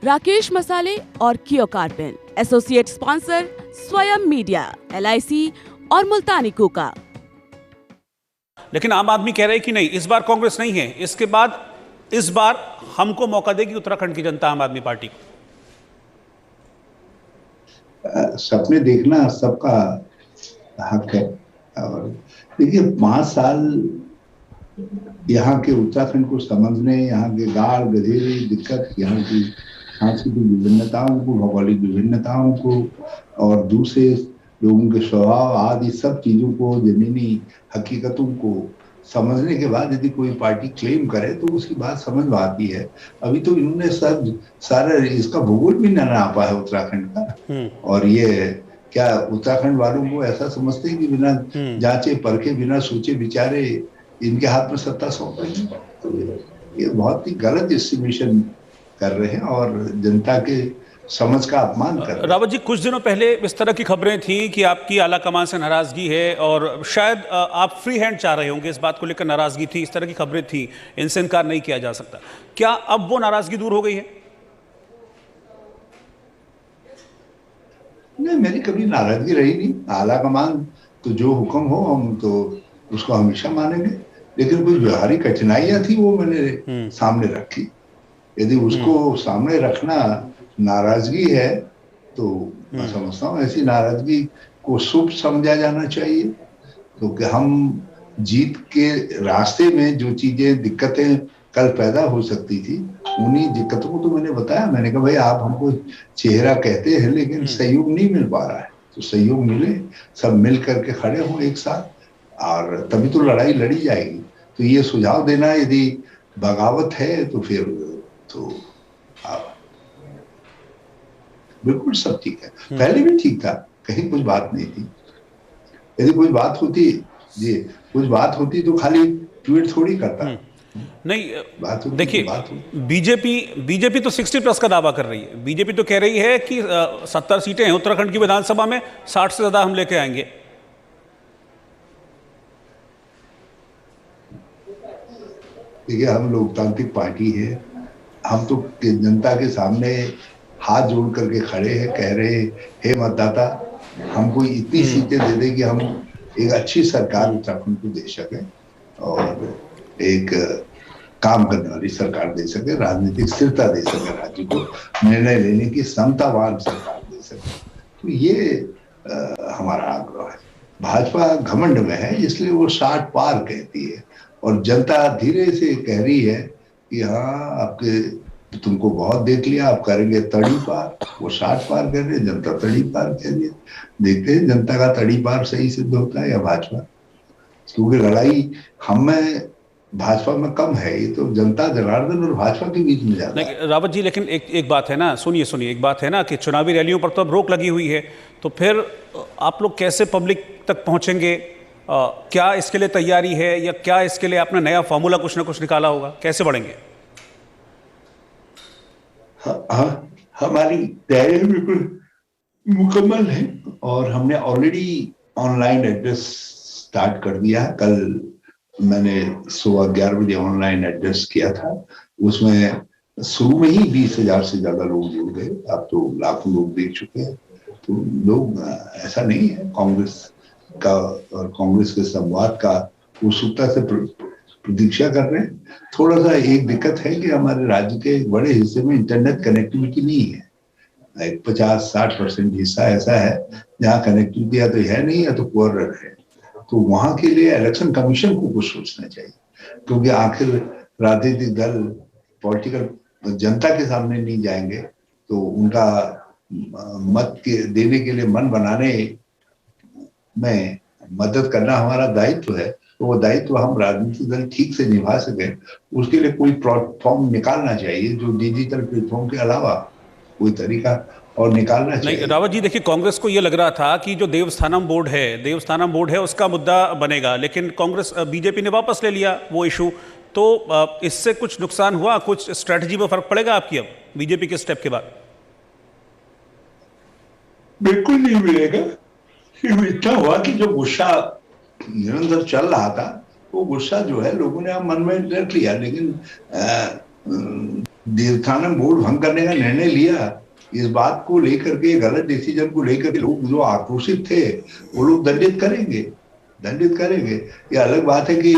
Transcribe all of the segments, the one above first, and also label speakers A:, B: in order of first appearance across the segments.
A: राकेश मसाले और कियो कार्पिन। एसोसिएट स्पॉन्सर स्वयं मीडिया, LIC और मुल्तानी कुका।
B: लेकिन आम आदमी कह रहे हैं कि नहीं, इस बार कांग्रेस नहीं है, इसके बाद इस बार हमको मौका देगी उत्तराखंड की जनता आम आदमी पार्टी को।
C: सपने देखना सबका हक है। और देखिए 5 साल यहाँ के उत्तराखंड को समझने, यहाँ के गाढ़ गधेरे दिक्कत, यहाँ की सांस्कृतिक विभिन्नताओं को, भौगोलिक विभिन्नताओं को और दूसरे लोगों के स्वभाव आदि सब चीजों को, जमीनी हकीकतों को समझने के बाद यदि कोई पार्टी क्लेम करे तो उसकी बात समझ में आती है। अभी तो इन्होंने सारा इसका भूगोल भी न नापा है उत्तराखंड का। और ये क्या उत्तराखंड वालों को ऐसा समझते हैं कि बिना जांचे परखे, बिना सोचे विचारे इनके हाथ में सत्ता सौंप रही है? तो ये बहुत ही गलत एस्टिमेशन कर रहे हैं और जनता के समझ का अपमान कर रहे हैं।
B: रावत जी, कुछ दिनों पहले इस तरह की खबरें थी कि आपकी आला कमान से नाराजगी है और शायद आप फ्री हैंड चाह रहे होंगे, इस बात को लेकर नाराजगी थी, इस तरह की खबरें थी, इनसे इनकार नहीं किया जा सकता। क्या अब वो नाराजगी दूर हो गई है?
C: नहीं, मेरी कभी नाराजगी रही नहीं। आला कमान तो जो हुक्म हो हम तो उसको हमेशा मानेंगे, लेकिन कुछ व्यवहारिक कठिनाइयां थी वो मैंने सामने रखी। यदि उसको सामने रखना नाराजगी है तो मैं समझता हूँ ऐसी नाराजगी को शुभ समझा जाना चाहिए, क्योंकि हम जीत के रास्ते में जो चीजें दिक्कतें कल पैदा हो सकती थी, उन्हीं दिक्कतों को तो मैंने बताया। मैंने कहा भाई आप हमको चेहरा कहते हैं लेकिन सहयोग नहीं मिल पा रहा है, तो सहयोग मिले, सब मिल करके खड़े हों एक साथ और तभी तो लड़ाई लड़ी जाएगी। तो ये सुझाव देना यदि बगावत है तो फिर तो बिल्कुल सब ठीक है। पहले भी ठीक था, कहीं कुछ बात नहीं थी। यदि कुछ बात होती जी, कुछ बात होती तो खाली ट्वीट थोड़ी करता।
B: नहीं, देखिए बीजेपी तो 60+ का दावा कर रही है। बीजेपी तो कह रही है कि 70 सीटें हैं उत्तराखंड की विधानसभा में, 60 से ज्यादा हम लेके आएंगे।
C: देखिए हम लोकतांत्रिक पार्टी है, हम तो जनता के सामने हाथ जोड़ करके खड़े हैं, कह रहे हे मतदाता हमको इतनी सीटें दे दे कि हम एक अच्छी सरकार उत्तराखंड को दे सके और एक काम करने वाली सरकार दे सके, राजनीतिक स्थिरता दे सके, राज्य को निर्णय लेने की क्षमतावान सरकार दे सके। तो ये हमारा आग्रह है। भाजपा घमंड में है इसलिए वो 60 पार कहती है और जनता धीरे से कह रही है कि हाँ आपके तुमको बहुत देख लिया, आप करेंगे तड़ी पार। वो 60 पार कर रहे, जनता तड़ी पार कह रही है। देखते हैं जनता का तड़ी पार सही सिद्ध होता है या भाजपा, क्योंकि लड़ाई हम में भाजपा में कम है, ये तो जनता जनार्दन और भाजपा के बीच में ज्यादा है।
B: रावत जी, लेकिन एक बात है ना, सुनिए, एक बात है ना कि चुनावी रैलियों पर तो अब रोक लगी हुई है, तो फिर आप लोग कैसे पब्लिक तक पहुंचेंगे? क्या इसके लिए तैयारी है या क्या इसके लिए आपने नया फॉर्मूला कुछ ना कुछ निकाला होगा? कैसे बढ़ेंगे?
C: हाँ, हमारी तैयारी बिल्कुल मुकम्मल है और हमने ऑलरेडी ऑनलाइन एड्रेस स्टार्ट कर दिया है। कल मैंने 11:15 बजे ऑनलाइन एड्रेस किया था, उसमें शुरू में ही 20,000 से ज्यादा लोग जुड़ गए। अब तो लाखों लोग देख चुके हैं। तो लोग ऐसा नहीं है, कांग्रेस का और कांग्रेस के संवाद का उत्सुकता से प्रतीक्षा कर रहे हैं। थोड़ा सा एक दिक्कत है कि हमारे राज्य के बड़े हिस्से में इंटरनेट कनेक्टिविटी नहीं है। 50-60% हिस्सा ऐसा है जहाँ कनेक्टिविटी या तो है नहीं या तो पुअर है। तो वहां के लिए इलेक्शन कमीशन को कुछ सोचना चाहिए, क्योंकि आखिर राजनीतिक दल पॉलिटिकल जनता के सामने नहीं जाएंगे तो उनका मत देने के लिए मन बनाने में मदद करना हमारा दायित्व है। तो वो दायित्व हम राजनीतिक दल ठीक से निभा सके, उसके लिए कोई प्लेटफॉर्म निकालना चाहिए, जो डिजिटल प्लेटफॉर्म के अलावा कोई तरीका और निकालना चाहिए।
B: नहीं रावत जी, देखिए कांग्रेस को ये लग रहा था कि जो देवस्थानम बोर्ड है उसका मुद्दा बनेगा, लेकिन कांग्रेस बीजेपी ने वापस ले लिया वो इशू। तो इससे कुछ नुकसान हुआ, कुछ स्ट्रेटजी में फर्क पड़ेगा आपकी अब बीजेपी के स्टेप के बाद?
C: बिल्कुल नहीं मिलेगा। इतना हुआ कि जो गुस्सा निरंतर चल रहा था वो गुस्सा जो है लोगों ने अब मन में रख लिया, लेकिन देवस्थानम बोर्ड भंग करने का निर्णय लिया, इस बात को लेकर के, गलत डिसीजन को लेकर के लोग जो आक्रोशित थे वो लोग दंडित करेंगे, दंडित करेंगे। ये अलग बात है कि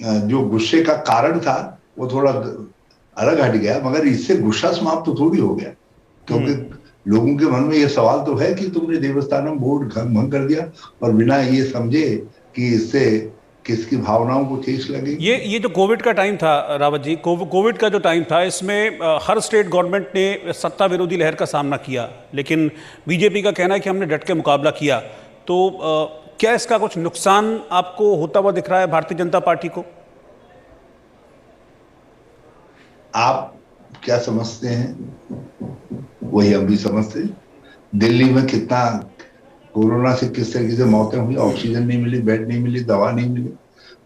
C: जो गुस्से का कारण था वो थोड़ा अलग हट गया, मगर इससे गुस्सा समाप्त तो थोड़ी हो गया, क्योंकि लोगों के मन में ये सवाल तो है कि तुमने देवस्थानम बोर्ड भंग कर दिया और बिना ये समझे कि इससे किसकी भावनाओं को ठेस लगी।
B: ये जो कोविड का टाइम था रावत जी, कोविड का जो टाइम था, इसमें हर स्टेट गवर्नमेंट ने सत्ता विरोधी लहर का सामना किया, लेकिन बीजेपी का कहना है कि हमने डट के मुकाबला किया। तो क्या इसका कुछ नुकसान आपको होता हुआ दिख रहा है भारतीय जनता पार्टी को?
C: आप क्या समझते हैं वही हम भी समझते हैं। दिल्ली में कितना कोरोना से किस तरीके से मौतें हुई, ऑक्सीजन नहीं मिली, बेड नहीं मिली, दवा नहीं मिली।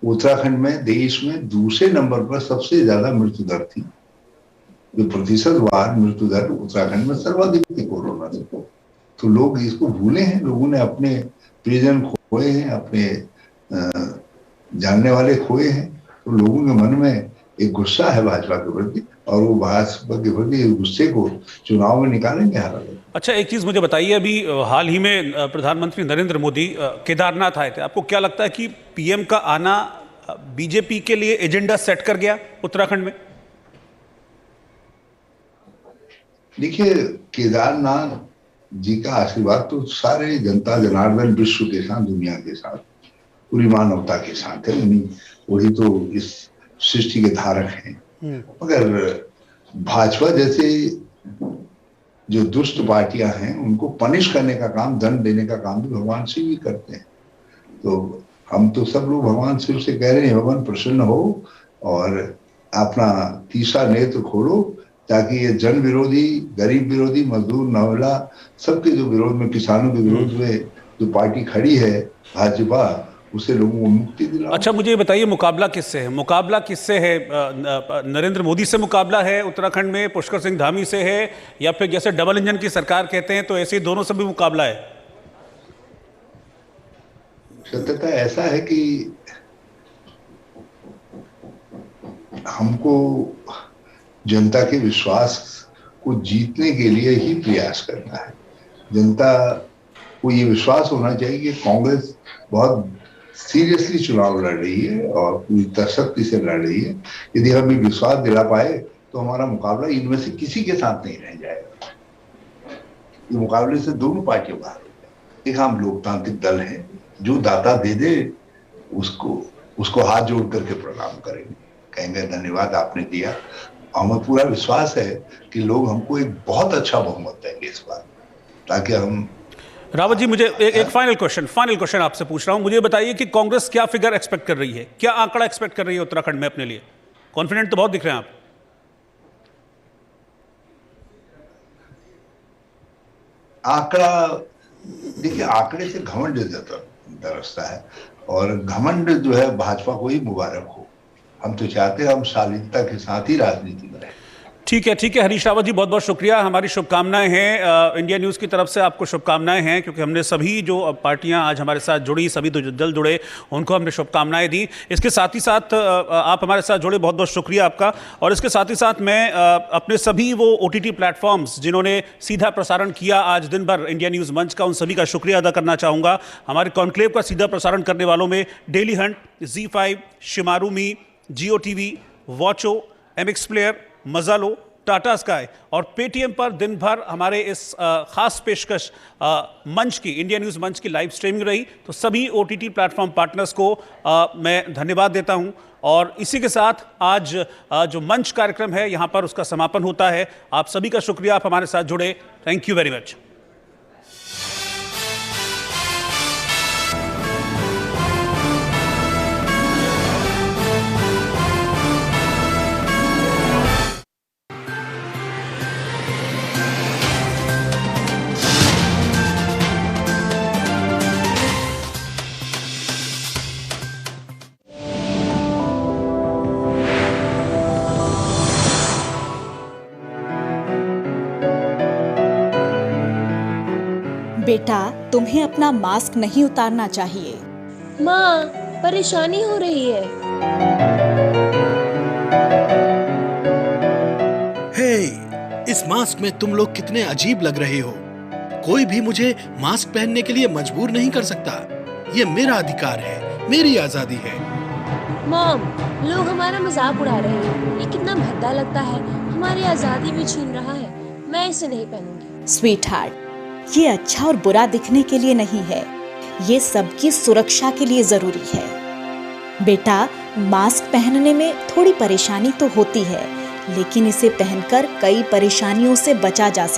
C: उत्तराखंड में देश में दूसरे नंबर पर सबसे ज्यादा मृत्यु दर थी, जो प्रतिशतवार मृत्यु दर उत्तराखंड में सर्वाधिक थी कोरोना से। तो लोग इसको भूले हैं, लोगों ने अपने प्रियजन खोए हैं, अपने जानने वाले खोए हैं। तो लोगों के मन में एक गुस्सा है भाजपा के प्रति, और वो भाजपा के प्रति गुस्से को चुनाव में निकालेंगे हर हालत।
B: अच्छा, एक चीज़ मुझे बताइए, अभी हाल ही में प्रधानमंत्री नरेंद्र मोदी केदारनाथ आए थे। आपको क्या लगता है कि पीएम का आना बीजेपी के लिए एजेंडा सेट कर गया उत्तराखंड में?
C: देखिए, केदारनाथ जी का आशीर्वाद तो सारे जनता जनार्दन विश्व के साथ, दुनिया के साथ, पूरी मानवता के साथ है। वही तो इस सृष्टि के धारक हैं। मगर भाजपा जैसे जो दुष्ट पार्टियां हैं उनको पनिश करने का काम, दंड देने का काम भी भगवान शिव ही करते हैं। तो हम तो सब लोग भगवान शिव से कह रहे हैं, भगवान प्रसन्न हो और अपना तीसरा नेत्र खोलो, ताकि ये जन विरोधी, गरीब विरोधी, मजदूर, नवला, सबके जो विरोध में, किसानों के विरोध में जो पार्टी खड़ी है भाजपा, उसे लोगों को मुक्ति दिलाओ।
B: अच्छा, मुझे ये बताइए, मुकाबला किससे है? मुकाबला किससे है? नरेंद्र मोदी से मुकाबला है उत्तराखंड में, पुष्कर सिंह धामी से है, या फिर जैसे डबल इंजन की सरकार कहते हैं तो ऐसे ही दोनों से भी मुकाबला है?
C: सत्यता ऐसा है कि हमको जनता के विश्वास को जीतने के लिए ही प्रयास करना है। जनता को ये विश्वास होना चाहिए कि कांग्रेस बहुत सीरियसली चुनाव लड़ रही है और पूरी तरशक्ति से लड़ रही है। यदि हम ये विश्वास दिला पाए तो हमारा मुकाबला इनमें से किसी के साथ नहीं रह जाएगा। ये मुकाबले से दोनों पार्टियां बाहर हो जाए। एक हम लोकतांत्रिक दल हैं, जो दाता दे दे उसको हाथ जोड़ करके प्रणाम करेंगे, कहेंगे धन्यवाद आपने दिया। हमें पूरा विश्वास है कि लोग हमको एक बहुत अच्छा बहुमत देंगे इस बार, ताकि हम।
B: रावत जी, मुझे एक फाइनल क्वेश्चन आपसे पूछ रहा हूं। मुझे बताइए कि कांग्रेस क्या फिगर एक्सपेक्ट कर रही है, क्या आंकड़ा एक्सपेक्ट कर रही है उत्तराखंड में अपने लिए? कॉन्फिडेंट तो बहुत दिख रहे हैं आप।
C: आंकड़ा, देखिए, आंकड़े से घमंड दरसता है, और घमंड जो है भाजपा को ही मुबारक हो। हम तो चाहते हैं हम शालीनता के साथ ही राजनीति में रहें।
B: ठीक है हरीश रावत जी, बहुत बहुत शुक्रिया। हमारी शुभकामनाएं हैं, इंडिया न्यूज़ की तरफ से आपको शुभकामनाएं हैं, क्योंकि हमने सभी जो पार्टियां आज हमारे साथ जुड़ी, सभी जो जल्द जुड़े, उनको हमने शुभकामनाएं दी। इसके साथ ही साथ आप हमारे साथ जुड़े, बहुत बहुत शुक्रिया आपका। और इसके साथ ही साथ मैं अपने सभी वो OTT प्लेटफॉर्म्स जिन्होंने सीधा प्रसारण किया आज दिन भर इंडिया न्यूज़ मंच का, उन सभी का शुक्रिया अदा करना चाहूँगा। हमारे कॉन्क्लेव का सीधा प्रसारण करने वालों में daily Hunt, ZEE5, शिमारू.me, Jio TV, वॉचो, MX player, मज़ा लो, टाटा स्काई और पेटीएम पर दिन भर हमारे इस खास पेशकश मंच की, इंडिया न्यूज़ मंच की लाइव स्ट्रीमिंग रही। तो सभी OTT प्लेटफॉर्म पार्टनर्स को मैं धन्यवाद देता हूं। और इसी के साथ आज जो मंच कार्यक्रम है यहां पर, उसका समापन होता है। आप सभी का शुक्रिया, आप हमारे साथ जुड़े। Thank you very much.
D: बेटा, तुम्हें अपना मास्क नहीं उतारना चाहिए।
E: माँ, परेशानी हो रही है।
F: मास्क में तुम लोग कितने अजीब लग रहे हो। कोई भी मुझे मास्क पहनने के लिए मजबूर नहीं कर सकता। ये मेरा अधिकार है, मेरी आजादी है।
E: मॉम, लोग हमारा मजाक उड़ा रहे हैं। ये कितना भद्दा लगता है, हमारी आजादी भी छीन रहा है। मैं इसे नहीं पहनूंगी।
D: स्वीट हार्ट, ये अच्छा और बुरा दिखने के लिए नहीं है, ये सबकी सुरक्षा के लिए जरूरी है। बेटा, मास्क पहनने में थोड़ी परेशानी तो होती है, लेकिन इसे पहनकर कई परेशानियों से बचा जा सकता है।